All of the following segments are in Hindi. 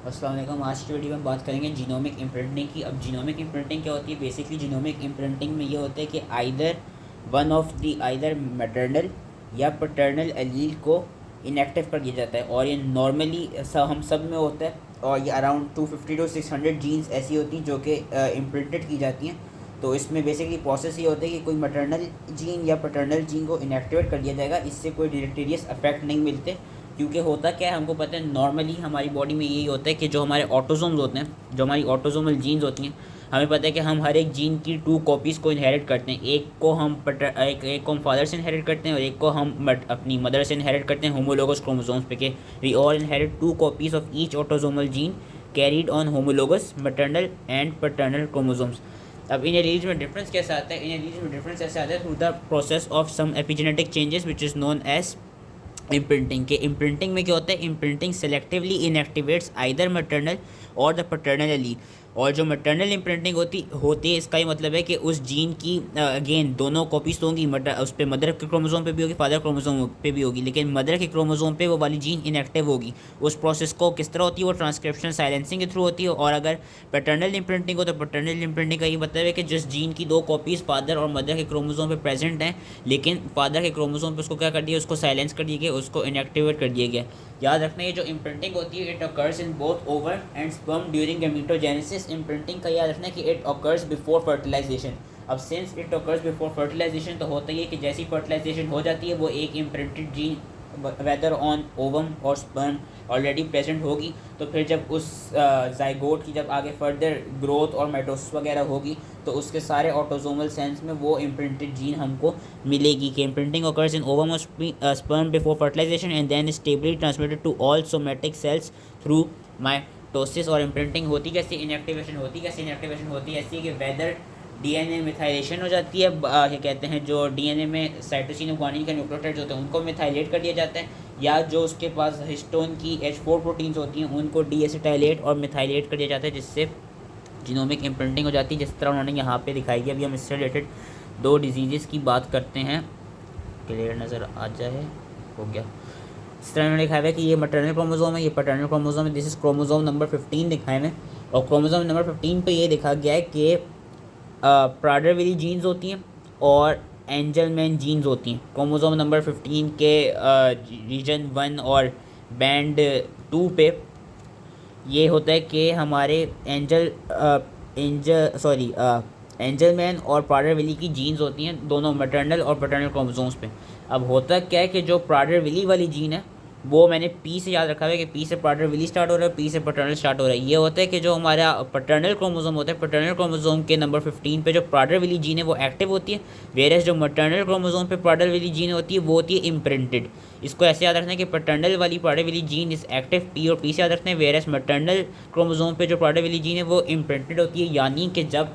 अस्सलाम वालेकुम। आज की वीडियो में बात करेंगे जीनोमिक इम्प्रिंटिंग की। अब जीनोमिक इम्प्रिंटिंग क्या होती है? बेसिकली जीनोमिक इम्प्रिंटिंग में ये होता है कि आइदर मैटरनल या पैटर्नल एलील को इनएक्टिव कर दिया जाता है, और ये नॉर्मली हम सब में होता है। और ये अराउंड 250 टू 600 जीन्स ऐसी होती हैं जो कि इम्प्रिंटेड की जाती हैं। तो इसमें बेसिकली प्रोसेस ये होता है कि कोई मैटरनल जीन या पैटर्नल जीन को इनएक्टिवेट कर दिया जाएगा। इससे कोई डिलीटेरियस इफेक्ट नहीं मिलते, क्योंकि होता क्या है हमको पता है। नॉर्मली हमारी बॉडी में यही होता है कि जो हमारे ऑटोजोम्स होते हैं, जो हमारी ऑटोजोमल जीन्स होती हैं, हमें पता है कि हम हर एक जीन की 2 कॉपीज़ को इनहेरिट करते हैं। एक को हम फादर से इनहेरिट करते हैं और एक को हम अपनी मदर से इनहेरिट करते हैं होमोलोगस क्रोमोसोम्स पे के we all inherit 2 copies of each autosomal gene carried on homologous maternal and paternal chromosomes. अब इन एलील्स में डिफरेंस कैसे आता है? इन एलील्स में डिफरेंस ऐसे आता है through the process of some epigenetic changes which is known as imprinting. के इम्प्रिंटिंग में क्या होता है? Imprinting selectively inactivates either maternal और द पैटर्नल एलील। और जो मैटरनल इम्प्रिंटिंग होती है, इसका ही मतलब है कि उस जीन की अगेन दोनों कॉपीज तो होंगी, उस पर मदर के क्रोमोसोम पे भी होगी, फादर क्रोमोसोम पे भी होगी, लेकिन मदर के क्रोमोसोम पे वो वाली जीन इनएक्टिव होगी। उस प्रोसेस को किस तरह होती है? वो ट्रांसक्रिप्शन साइलेंसिंग के थ्रू होती है। और अगर पैटर्नल इम्प्रिंटिंग हो तो पैटर्नल इम्प्रिंटिंग का ये मतलब है कि जिस जीन की 2 कॉपीज़ फादर और मदर के क्रोमोसोम पे प्रेजेंट हैं, लेकिन फादर के क्रोमोसोम पे उसको क्या कर दिया? उसको साइलेंस कर दिया गया, उसको इनएक्टिवेट कर दिया गया। याद रखना, ये जो इम्प्रिंटिंग होती है it occurs in both ova and sperm during gametogenesis. Imprinting का याद रखना कि इट अकर्स बिफोर फर्टिलाइजेशन। अब since it occurs before fertilisation, तो होता ही है कि जैसी फर्टिलाइजेशन हो जाती है वो एक imprinted gene whether on ovum और स्पर्म ऑलरेडी प्रेजेंट होगी। तो फिर जब उस जाइगोट की जब आगे फर्दर ग्रोथ और माइटोसिस वगैरह होगी, तो उसके सारे ऑटोजोमल सेंस में वो इम्प्रिंटेड जीन हमको मिलेगी। कि imprinting occurs in ovum or sperm before fertilization and then is stably transmitted to all somatic cells through mitosis. और इम्प्रिंटिंग होती कैसे? इनएक्टिवेशन होती कैसे? इनएक्टिवेशन होती ऐसी कि वेदर डीएनए मिथाइलेशन हो जाती है, क्या कहते हैं, जो डीएनए में साइटोसिन और ग्वानिन के न्यूक्लियोटाइड्स होते हैं उनको मिथाइलेट कर दिया जाता है, या जो उसके पास हिस्टोन की H4 प्रोटीन्स होती हैं उनको डीएसिटाइलेट और मिथाइलेट कर दिया जाता है, जिससे जीनोमिक इम्प्रिंटिंग हो जाती है, जिस तरह उन्होंने यहाँ पे दिखाई है। अभी हम इससे रिलेटेड 2 डिजीज़ की बात करते हैं, क्लियर नज़र आ जाए। हो गया। इस तरह उन्होंने लिखा है कि ये मैटरनल क्रोमोसोम है, ये पैटर्नल क्रोमोसोम है। दिस इज़ क्रोमोसोम नंबर 15 दिखाए में। और क्रोमोसोम नंबर 15 पे ये देखा गया है कि प्राडर-विली जीन्स होती हैं और एंजलमैन जीन्स होती हैं। क्रोमोसोम नंबर 15 के रीजन 1 और बैंड 2 पे ये होता है कि हमारे एंजलमैन और प्राडर-विली की जीन्स होती हैं, दोनों मैटरनल और पैटर्नल क्रोमोसोम्स पे। अब होता क्या है कि जो प्राडर-विली वाली जीन है वो मैंने पी से याद रखा हुआ है कि पी से प्राडर-विली स्टार्ट हो रहा है, पी से पैटर्नल स्टार्ट हो रहा है। ये होता है कि जो हमारा पैटर्नल क्रोमोसोम होता है, पैटर्नल क्रोमोसोम के नंबर 15 पे जो प्राडर-विली जीन है वो एक्टिव होती है, वेरस जो मैटर्नल क्रोमोसोम पे प्राडर-विली जीन होती है वो होती है इम्प्रिंटेड। इसको ऐसे याद रखना है कि पैटर्नल वाली प्राडर-विली जीन इस एक्टिव, पी और पी से याद रखना है, वेरस मैटर्नल क्रोमोसोम पे जो प्राडर-विली जीन है वो इम्प्रिंटेड होती है। यानी कि जब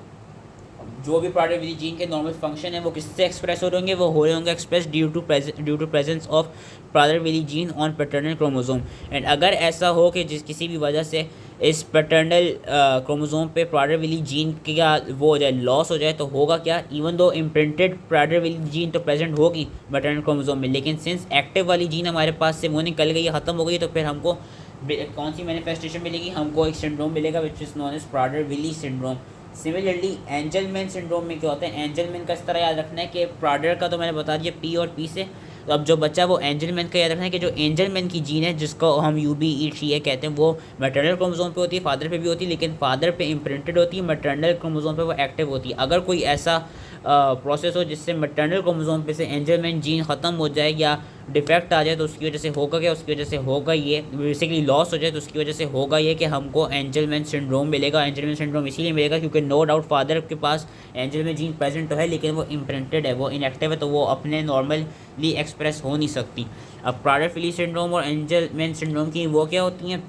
जो भी प्राडर-विली जीन के नॉर्मल फंक्शन है वो किससे एक्सप्रेस हो रहे होंगे? वो हो रहे होंगे express due to presence of Prader-Willi gene on paternal chromosome. And अगर ऐसा हो कि किसी भी वजह से इस पैटर्नल क्रोमोसोम पे प्राडर-विली जीन का वो हो जाए, लॉस हो जाए, तो होगा क्या? Even though imprinted Prader-Willie gene तो प्रेजेंट होगी मैटर्नल क्रोमोसोम में, लेकिन सिंस एक्टिव वाली जीन हमारे पास से वो निकल गई, ख़त्म हो गई, तो फिर हमको कौन सी मैनिफेस्टेशन मिलेगी? हमको एक सिंड्रोम मिलेगा which is known as Prader-Willi syndrome. Similarly Angelman syndrome में क्या होता है? एंजलमैन का इस तरह याद रखना है कि प्राडर का तो मैंने बता दिया पी और पी से, तो अब जो बच्चा वो एंजलमैन का याद रखना है कि जो एंजलमैन की जीन है जिसको हम UBE3A कहते हैं, वो मैटरनल क्रोमोसोम पे होती है, फादर पे भी होती है, लेकिन फादर पे इम्प्रिंटेड होती है, मैटरनल क्रोमोसोम पे वो एक्टिव होती है। अगर कोई ऐसा प्रोसेस हो जिससे मैटरनल क्रोमोसोम पे से एंजलमैन जीन ख़त्म हो जाए या डिफेक्ट आ जाए, तो उसकी वजह से होगा क्या? उसकी वजह से होगा ये, बेसिकली लॉस हो जाए तो उसकी वजह से होगा ये कि हमको एंजलमैन सिंड्रोम मिलेगा। एंजलमैन सिंड्रोम इसीलिए मिलेगा क्योंकि नो डाउट फादर के पास एंजलमैन जीन प्रेजेंट तो है, लेकिन वो इम्प्रिंटेड है, वो इनएक्टिव है, तो वो अपने नॉर्मली एक्सप्रेस हो नहीं सकती। अब प्राडर-विली सिंड्रोम और एंजलमैन सिंड्रोम की वो क्या होती हैं,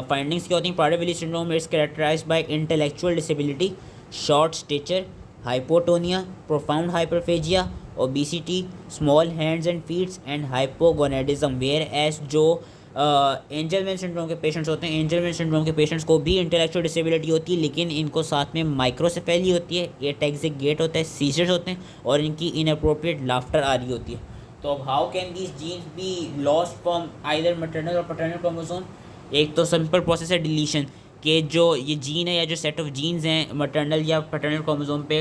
फाइंडिंग्स क्या होती हैं? Prader Willi syndrome is characterised by intellectual disability, short stature, hypotonia, profound hyperphagia, obesity, small hands and feets and hypogonadism. Whereas जो एंजलमैन सिंड्रोम के पेशेंट्स होते हैं, एंजलमैन सिंड्रोम के पेशेंट्स को भी इंटेलेक्चुअल डिसेबिलिटी होती है, लेकिन इनको साथ में माइक्रोसेफेली होती है, एटैक्सिक गेट होता है, सीजर्स होते हैं, और इनकी इनअप्रोप्रिएट लाफ्टर आ रही होती है। तो अब how can these genes be lost from either maternal और पैटर्नल क्रोमोसोम? एक तो सिंपल प्रोसेस है डिलीशन, कि जो ये जीन है या जो सेट ऑफ जीन्स हैं मटर्नल या पैटर्नल क्रोमोसोम पे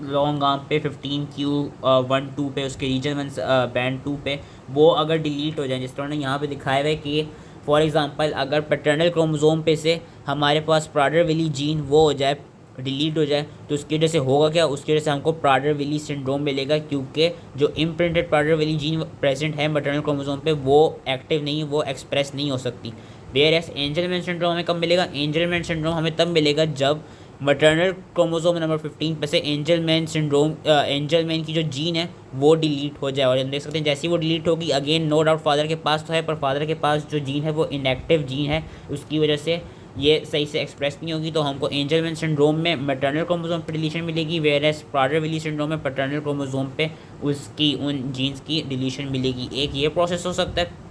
लॉन्ग आर्म पे 15q12 पे उसके रीजन 1 बैंड 2 पे वो अगर डिलीट हो जाए, जिस तरह ने यहाँ पे दिखाया हुआ है कि फॉर एग्जांपल अगर पैटर्नल क्रोमोसोम पे से हमारे पास प्राडर विली जीन वो हो जाए, डिलीट हो जाए, तो उसकी वजह से होगा क्या, उसकी वजह से हमको प्राडर विली सिंड्रोम मिलेगा, क्योंकि जो imprinted Prader Willi gene present है मैटरनल क्रोमोसोम पे वो एक्टिव नहीं है, वो एक्सप्रेस नहीं हो सकती। वेयर एस एंजलमैन सिंड्रोम हमें कब मिलेगा, एंजलमैन सिंड्रोम हमें तब मिलेगा जब मैटरनल क्रोमोसोम नंबर 15 पे से एंजलमैन सिंड्रोम एंजलमैन की जो जीन है वो डिलीट हो जाए। और हम देख सकते हैं जैसे ही वो डिलीट होगी, अगेन नो डाउट फादर के पास तो है, पर फादर के पास जो जीन है वो इनएक्टिव जीन है, उसकी वजह से ये सही से एक्सप्रेस नहीं होगी, तो हमको एंजलमैन सिंड्रोम में मैटरनल क्रोमोसोम पे डिलीशन मिलेगी, whereas Prader Willi syndrome में पैटर्नल क्रोमोसोम पे उसकी उन जीन्स की डिलीशन मिलेगी। एक ये प्रोसेस हो सकता है।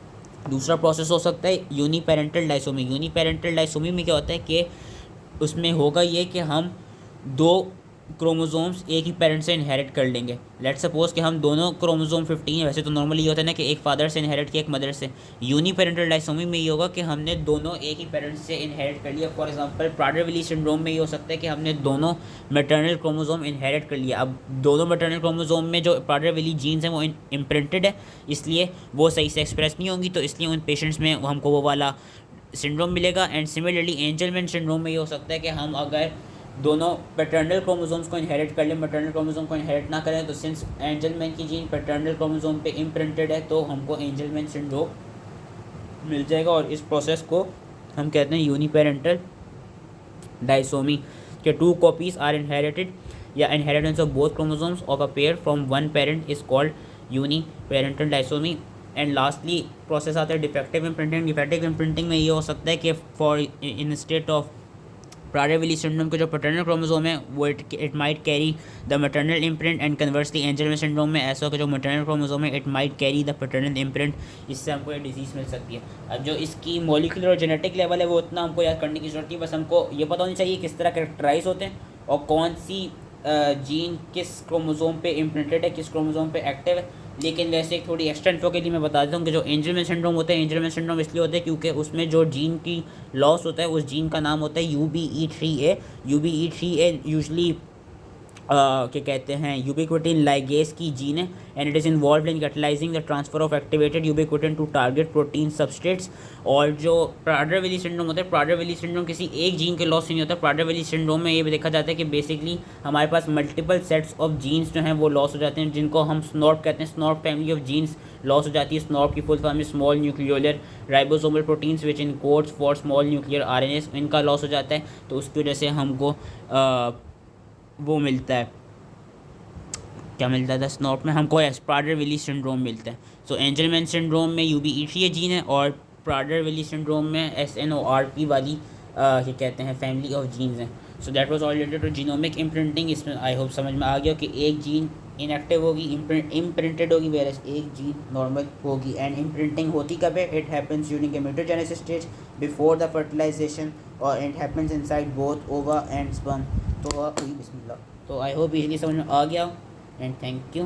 दूसरा प्रोसेस हो सकता है यूनिपेरेंटल डायसोमी। यूनिपेरेंटल डायसोमी में क्या होता है कि उसमें होगा ये कि हम दो क्रोमोसोम्स एक ही पेरेंट से इनहेरिट कर लेंगे। लेट्स सपोज कि हम दोनों क्रोमोसोम 15 है, वैसे तो नॉर्मली ये होता है ना कि एक फादर से इनहेरिट किया एक मदर से। यूनिपेरेंटल डायसोमी में ये होगा कि हमने दोनों एक ही पेरेंट से इनहेरिट कर लिया। For example Prader Willi syndrome में ये हो सकता है कि हमने दोनों मैटरनल क्रोमोसोम इनहेरिट कर लिया। अब दोनों मैटरनल क्रोमोसोम में जो प्राडर विली जीन्स हैं वो इम्प्रिंटेड है, इसलिए वो सही से एक्सप्रेस नहीं होंगी, तो इसलिए उन पेशेंट्स में हमको वो वाला सिंड्रोम मिलेगा। एंड सिमिलरली एंजलमैन सिंड्रोम में ये हो सकता है कि हम अगर दोनों पैटर्नल क्रोमोसोम्स को इनहेरिट कर लें, मैटरनल क्रोमोसोम को इनहेरिट ना करें, तो सिंस एंजलमैन की जीन पैटर्नल क्रोमोसोम पे इम्प्रिंटेड है तो हमको एंजलमैन सिंड्रोम मिल जाएगा। और इस प्रोसेस को हम कहते हैं यूनिपेरेंटल डायसोमी, के 2 कॉपीज आर इनहेरिटेड या inheritance of both chromosomes of a pair from one parent is called uniparental disomy. And lastly process आता है डिफेक्टिव इम्प्रिंटिंग। डिफेक्टिव इम्प्रिंटिंग में ये हो सकता है कि for instance of Prader Willi syndrome के जो पैटर्नल क्रोमोसोम है वो it might carry the maternal imprint, and conversely Angelman syndrome में ऐसा होगा जो मैटरनल क्रोमोसोम है it might carry the paternal imprint, इससे हमको ये डिजीज़ मिल सकती है। अब जो इसकी मॉलिक्यूलर और जेनेटिक लेवल है वो उतना हमको याद करने की जरूरत नहीं, बस हमको ये पता होनी चाहिए किस तरह कैरेक्टराइज होते हैं और कौन सी जीन किस क्रोमोसोम पे इम्प्रिंटेड है, किस क्रोमोसोम पे एक्टिव है। लेकिन वैसे एक थोड़ी एक्स्ट्रा इन्फो के लिए मैं बता देता हूँ कि जो एंजलमैन सिंड्रोम होता है, एंजलमैन सिंड्रोम इसलिए होता है क्योंकि उसमें जो जीन की लॉस होता है उस जीन का नाम होता है UBE3A। UBE3A यूजली क्या कहते हैं यूबिक्विटिन लाइगेज की जीन है, and it is involve in catalysing the transfer of activated ubiquitin to target protein substrates. और जो प्राडर विली सिंड्रोम होता है, प्राडर विली सिंड्रोम किसी एक जीन के लॉस से नहीं होता। प्राडर विली सिंड्रोम में ये भी देखा जाता है कि बेसिकली हमारे पास मल्टीपल सेट्स ऑफ जीन्स जो हैं वो लॉस हो जाते हैं, जिनको हम स्नॉर्प कहते हैं। स्नॉर्प फैमिली ऑफ जीन्स लॉस हो जाती है। स्नॉर्प की फुल फॉर्म में small nucleolar ribosomal proteins which in codes for small nuclear RNAs, इनका लॉस हो जाता है, तो उसकी वजह से हमको वो मिलता है, क्या मिलता था स्नॉर्प में हमको प्राडर विली सिंड्रोम मिलता है। सो एंजलमैन सिंड्रोम में UBE3A जीन है और प्राडर विली सिंड्रोम में SNORP वाली ये कहते हैं फैमिली ऑफ जीन्स हैं। So that was all related to genomic imprinting. इसमें आई होप समझ में आ गया कि एक जीन इनएक्टिव होगी, इम्प्रिंटेड होगी, वेयर एक जीन नॉर्मल होगी। एंड इम्प्रिंटिंग होती कब है, it happens during gametogenesis stage before the fertilisation, और it happens inside both ova and sperm. तो बिस्मिल्लाह। तो आई होप इजीली समझ में आ गया, एंड थैंक यू।